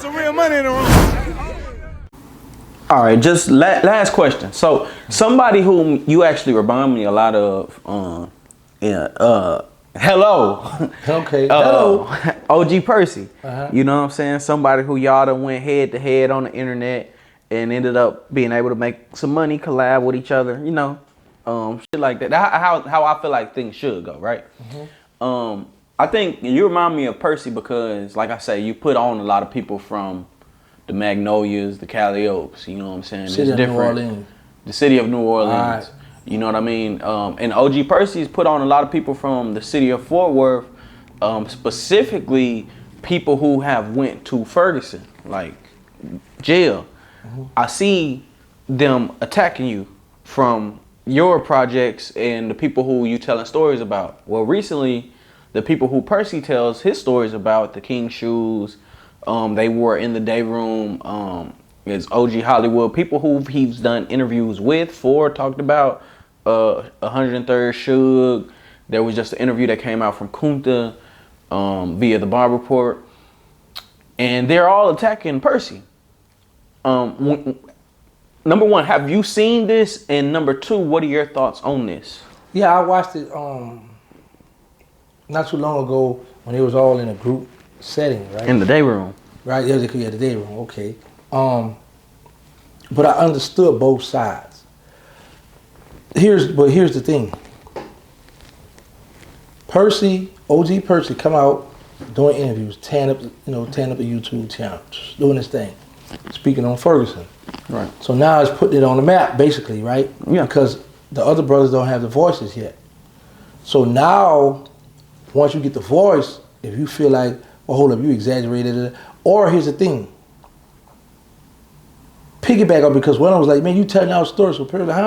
There's some real money in the room. All right, just last question. So somebody whom you actually remind me a lot of, hello. Okay. Hello. OG Percy. You know what I'm saying? Somebody who y'all done went head to head on the internet and ended up being able to make some money, collab with each other, you know, shit like that. How I feel like things should go, right? I think you remind me of Percy because, like I say, you put on a lot of people from the Magnolias, the Cali Oaks, you know what I'm saying? City of New Orleans. The city of New Orleans. Right. You know what I mean? And OG Percy's put on a lot of people from the city of Fort Worth, specifically people who have went to Fergason, like jail. I see them attacking you from your projects and the people who you telling stories about. Well, recently, the people who Percy tells his stories about, the King Shoes, they were in the day room, is OG Hollywood, people who he's done interviews with, talked about 103rd Suge. There was just an interview that came out from Kunta via the Bar Report. And they're all attacking Percy. Number one, have you seen this? And number two, what are your thoughts on this? Yeah, I watched it not too long ago when it was all in a group setting, right? In the day room. Right, yeah, the day room, okay. But I understood both sides. Here's the thing. Percy, OG Percy, come out doing interviews, tearing up the YouTube channel, doing this thing, speaking on Fergason. Right. So now it's putting it on the map, basically, right? Yeah. Because the other brothers don't have the voices yet. So now, once you get the voice, if you feel like, well, hold up, you exaggerated it, or here's the thing. Piggyback up, because when I was like, man, you telling our story so perfectly. I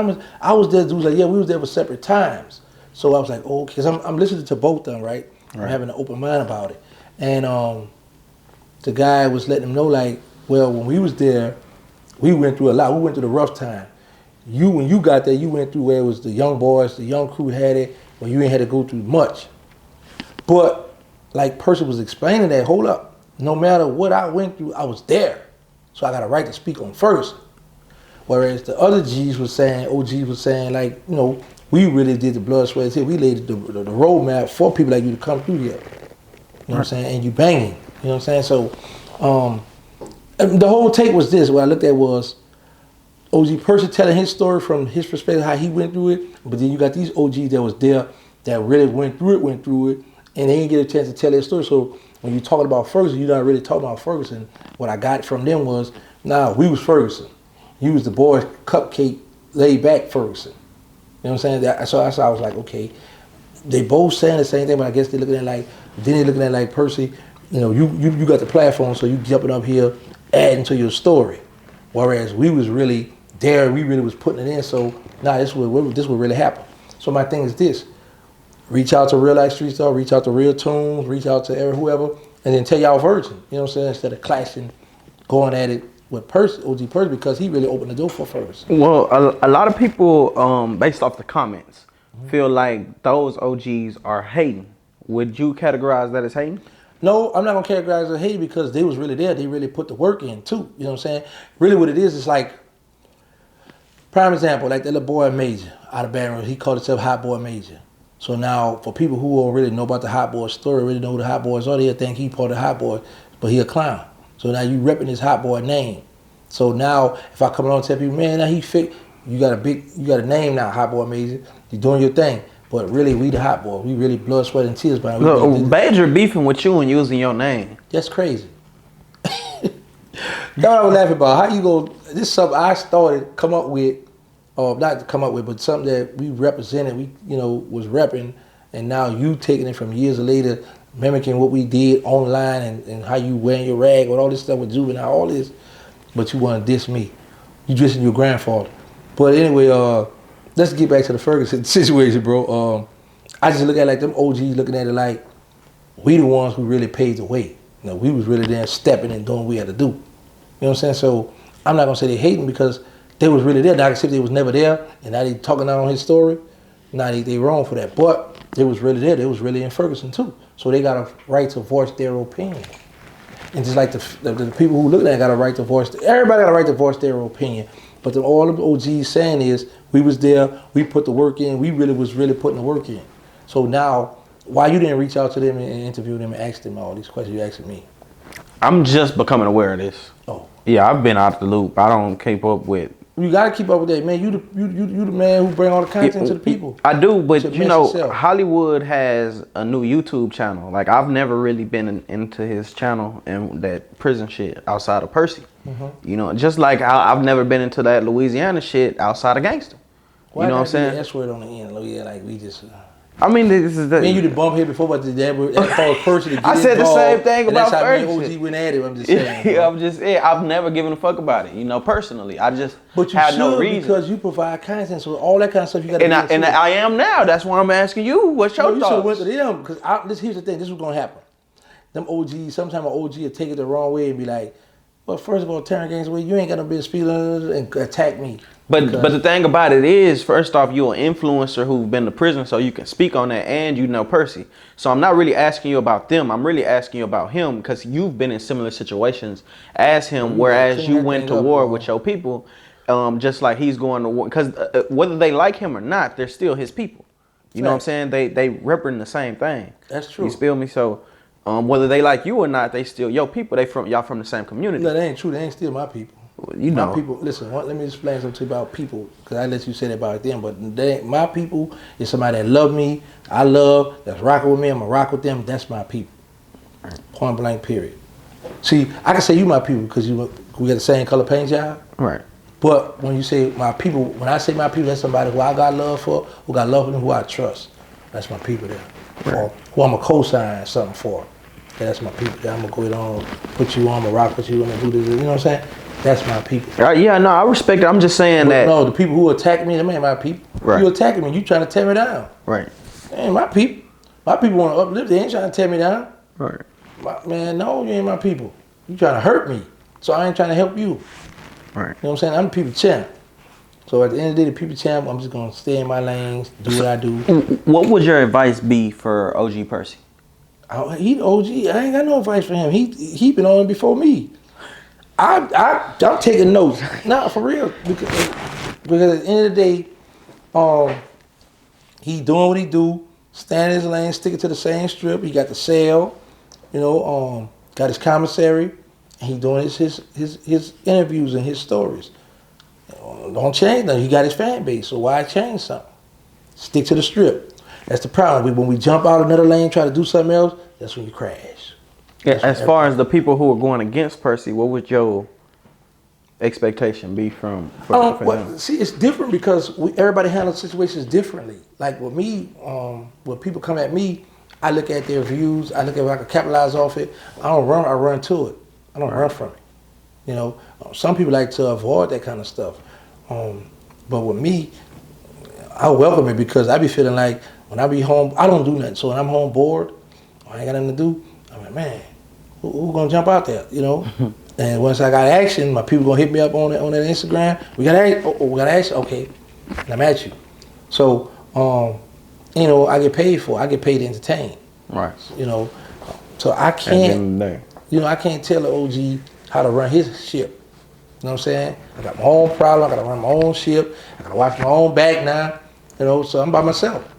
was there, dude was like, yeah, we was there for separate times. So I was like, oh, because I'm listening to both of them, right? I'm having an open mind about it. And the guy was letting him know, like, well, when we was there, we went through a lot. We went through the rough time. When you got there, you went through where it was the young boys, the young crew had it, where you ain't had to go through much. But like Percy was explaining that, hold up, no matter what I went through, I was there. So I got a right to speak on first. Whereas the other G's was saying, OGs was saying, like, you know, we really did the blood, sweat, and tears. We laid the roadmap for people like you to come through here. You know what I'm saying? And you banging. You know what I'm saying? So the whole take was this. What I looked at was OG Percy telling his story from his perspective, how he went through it. But then you got these OGs that was there that really went through it, and they didn't get a chance to tell their story. So when you're talking about Fergason, you're not really talking about Fergason. What I got from them was, we was Fergason. You was the boys cupcake, laid back Fergason. You know what I'm saying? So I was like, okay, they both saying the same thing, but I guess they're looking at like Percy, you know, you got the platform, so you jumping up here, adding to your story. Whereas we was really there, we really was putting it in, so this would really happen. So my thing is this, reach out to Real Life Street Star, reach out to Real Tunes, reach out to whoever, and then tell y'all version, you know what I'm saying, instead of clashing, going at it with Percy, OG Percy, because he really opened the door for Fergason. Well, a lot of people, based off the comments, feel like those OGs are hating. Would you categorize that as hating? No, I'm not gonna categorize it as hating because they was really there. They really put the work in too. You know what I'm saying? Really, what it is like, prime example, like that little boy Major out of Baton Rouge. He called himself Hot Boy Major. So now, for people who don't really know about the Hot Boy story, really know who the Hot Boys are, they'll think he part of the Hot Boy, but he a clown. So now you repping his Hot Boy name. So now, if I come along and tell people, man, now he fit, you got a name now, Hot Boy Major. You're doing your thing. But really, we the Hot Boy. We really blood, sweat, and tears. Look, Badger beefing with you and using your name. That's crazy. That's what I was laughing about. How you go, this is something I started come up with, or not to come up with, but something that we represented, was repping, and now you taking it from years later, mimicking what we did online and how you wearing your rag with all this stuff with Juvenile, all this, but you want to diss me. You dissing your grandfather. But anyway, let's get back to the Fergason situation, bro. I just look at it like them OGs looking at it like we the ones who really paved the way. We was really there stepping and doing what we had to do. You know what I'm saying? So I'm not gonna say they hating because they was really there. Now I can say they was never there and now they talking out on his story. Now they wrong for that. But they was really there. They was really in Fergason too. So they got a right to voice their opinion. And just like the people who look at it got a right to voice. Everybody got a right to voice their opinion. But all the OGs saying is, we was there, we put the work in, we was really putting the work in. So now, why you didn't reach out to them and interview them and ask them all these questions you asking me? I'm just becoming aware of this. Oh. Yeah, I've been out the loop. I don't keep up with. You gotta keep up with that, man. You the man who bring all the content to the people. I do, but you know, yourself. Hollywood has a new YouTube channel. Like I've never really been into his channel and that prison shit outside of Percy. You know, just like I've never been into that Louisiana shit outside of Gangsta. You know what I'm saying? That's word on the end, Louisiana. Like we just. I mean, this is the. Man, you did bump here before, but that caused Percy to get I said involved, the same thing about that's Fergie. how me and OG went at it. I'm just saying. I've never given a fuck about it. You know, personally, I just but you had should, no reason because you provide content, so all that kind of stuff you got to. And I am now. That's why I'm asking you. What's your thoughts? You should have went to them because here's the thing. This was gonna happen. Them OGs, sometimes an OG will take it the wrong way and be like, "Well, first of all, Terrance Gangsta Williams, you ain't got no business speaking and attack me." But the thing about it is, first off, you're an influencer who's been to prison, so you can speak on that, and you know Percy. So I'm not really asking you about them. I'm really asking you about him because you've been in similar situations as him, whereas you went to war with your people, just like he's going to war. Because whether they like him or not, they're still his people. You know what I'm saying? They represent the same thing. That's true. You feel me? So whether they like you or not, they still your people. Y'all from the same community. No, that ain't true. They ain't still my people. You know, my people. Listen, let me explain something about people, because I let you say that about them. But my people is somebody that love me. I love, that's rocking with me. I'm gonna rock with them. That's my people. Point blank. Period. See, I can say you my people because we got the same color paint job. Right. But when you say my people, when I say my people, that's somebody who I got love for, who got love for me, who I trust. That's my people there. Right. Or who I'm a co-sign something for. Okay, that's my people. I'm gonna go ahead on, put you on, I'm gonna rock with you, I'm gonna do this. You know what I'm saying? That's my people. Yeah, no, I respect it. I'm just saying that. No, the people who attack me, them ain't my people. Right. You attacking me, you trying to tear me down. Right. They ain't my people. My people want to uplift, they ain't trying to tear me down. Right. Man, no, you ain't my people. You trying to hurt me. So I ain't trying to help you. Right. You know what I'm saying? I'm the people champ. So at the end of the day, the people champ, I'm just going to stay in my lanes, do what I do. What would your advice be for OG Percy? He the OG. I ain't got no advice for him. He been on before me. I'm taking notes. Nah, for real. Because at the end of the day, he doing what he do, staying in his lane, sticking to the same strip. He got the sale, you know, got his commissary, and he doing his interviews and his stories. Don't change nothing. He got his fan base, so why change something? Stick to the strip. That's the problem. When we jump out another lane, try to do something else, that's when you crash. Yeah, as far as the people who are going against Percy, what would your expectation be from him? See, it's different because everybody handles situations differently. Like with me, when people come at me, I look at their views. I look at what I can capitalize off it. I don't run. I run to it. I don't run from it. You know, some people like to avoid that kind of stuff. But with me, I welcome it because I be feeling like when I be home, I don't do nothing. So when I'm home bored, I ain't got nothing to do, I'm like, man, who gonna jump out there, you know? And once I got action, my people gonna hit me up on that Instagram. We got action, okay, and I'm at you. So, you know, I get paid for it. I get paid to entertain. Right. You know, so I can't, you know, I can't tell the OG how to run his ship. You know what I'm saying? I got my own problem. I gotta run my own ship. I gotta watch my own back now. You know, so I'm by myself.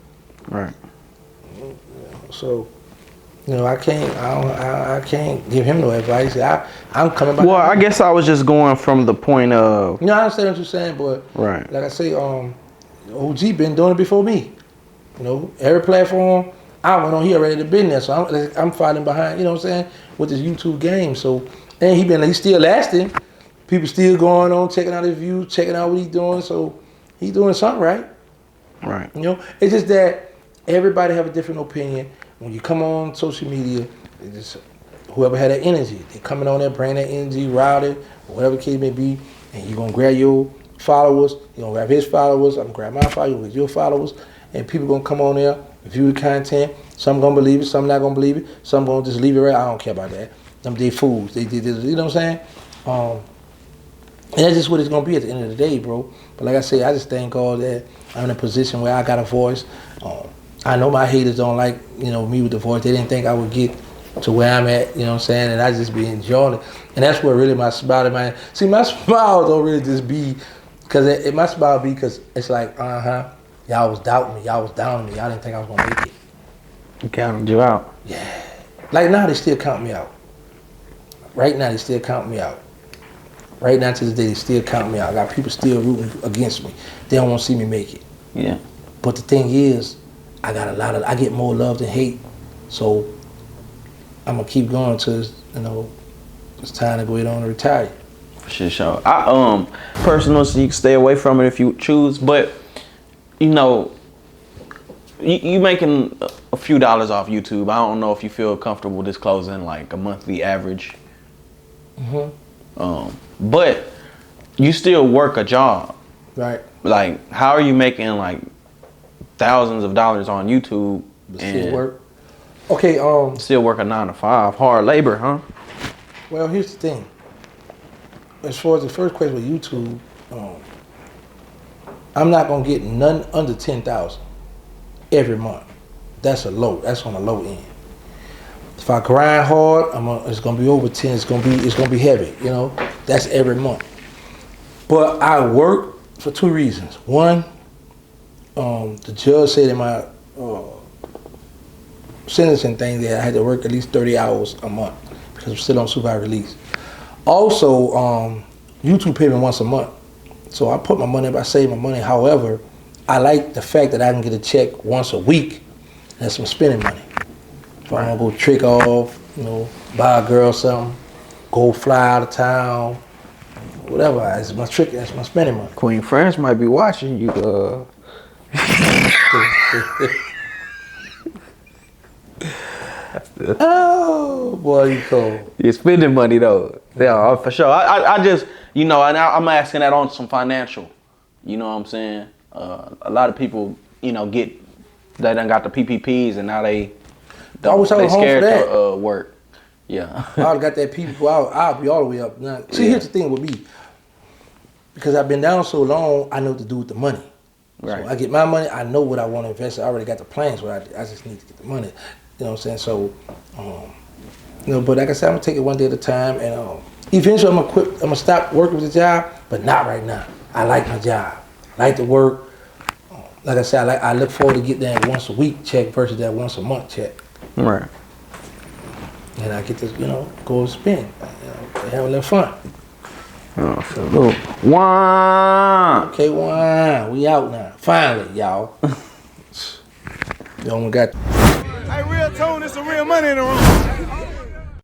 Right. So, you know, I can't give him no advice. I'm coming back. Well, I guess I was just going from the point of. You know, I understand what you're saying, but right. Like I say, OG been doing it before me. You know, every platform I went on, he already been there. So I'm fighting behind. You know what I'm saying? With this YouTube game. So, and he's still lasting. People still going on, checking out his views, checking out what he's doing. So he's doing something right. Right. You know, it's just that everybody have a different opinion. When you come on social media, it's just whoever had that energy, they coming on there, bringing that energy, routed, whatever the case may be, and you're gonna grab your followers, you're gonna grab his followers, I'm gonna grab my followers, with your followers, and people gonna come on there, view the content. Some gonna believe it, some not gonna believe it, some gonna just leave it right. I don't care about that. They fools. They did this. You know what I'm saying? And that's just what it's gonna be at the end of the day, bro. But like I say, I just thank God that I'm in a position where I got a voice. I know my haters don't like, you know, me with the voice. They didn't think I would get to where I'm at, you know what I'm saying? And I just be enjoying it. And that's where really my smile, man. See, my smile don't really just be, because my smile be because it's like, y'all was doubting me, y'all was down on me, y'all didn't think I was gonna make it. They counted you out. Yeah. Like now they still count me out. Right now they still count me out. Right now to this day they still count me out. I got people still rooting against me. They don't want to see me make it. Yeah. But the thing is, I get more love than hate. So I'm gonna keep going till it's time to go ahead on and retire. For sure. I personally, so you can stay away from it if you choose, but you making a few dollars off YouTube. I don't know if you feel comfortable disclosing like a monthly average. But you still work a job. Right. Like, how are you making like thousands of dollars on YouTube But and still work? Okay, still work a 9-to-5, hard labor, huh? well, here's the thing. As far as the first question with YouTube, I'm not gonna get none under 10,000 every month. That's on the low end. If I grind hard, it's gonna be over 10. It's gonna be heavy. That's every month. But I work for two reasons. One, the judge said in my sentencing thing that I had to work at least 30 hours a month because I'm still on supervised release. Also, YouTube pay me once a month. So I put my money up, I save my money. However, I like the fact that I can get a check once a week. That's some spending money. If I want to go trick off, buy a girl something, go fly out of town, whatever. That's my trick, that's my spending money. Queen France might be watching you. Oh, boy, you cold. You're spending money though. Yeah, for sure. I just, and I'm asking that on some financial. You know what I'm saying? A lot of people, they done got the PPPs and now they scared to work. Yeah. I would've got that PPP, I'll be all the way up. Now, see, here's the thing with me. Because I've been down so long, I know what to do with the money. Right. So I get my money, I know what I want to invest. I already got the plans, but I just need to get the money. You know what I'm saying? So, but like I said, I'm gonna take it one day at a time, and eventually I'm gonna quit. I'm gonna stop working with the job, but not right now. I like my job. I like to work. Like I said, I look forward to getting that once a week check versus that once a month check. Right. And I get to, go and spend, have a little fun. Oh, so wine. Okay, wine. We out now. Finally, y'all. You only got. Hey, real tone, it's some real money in the room.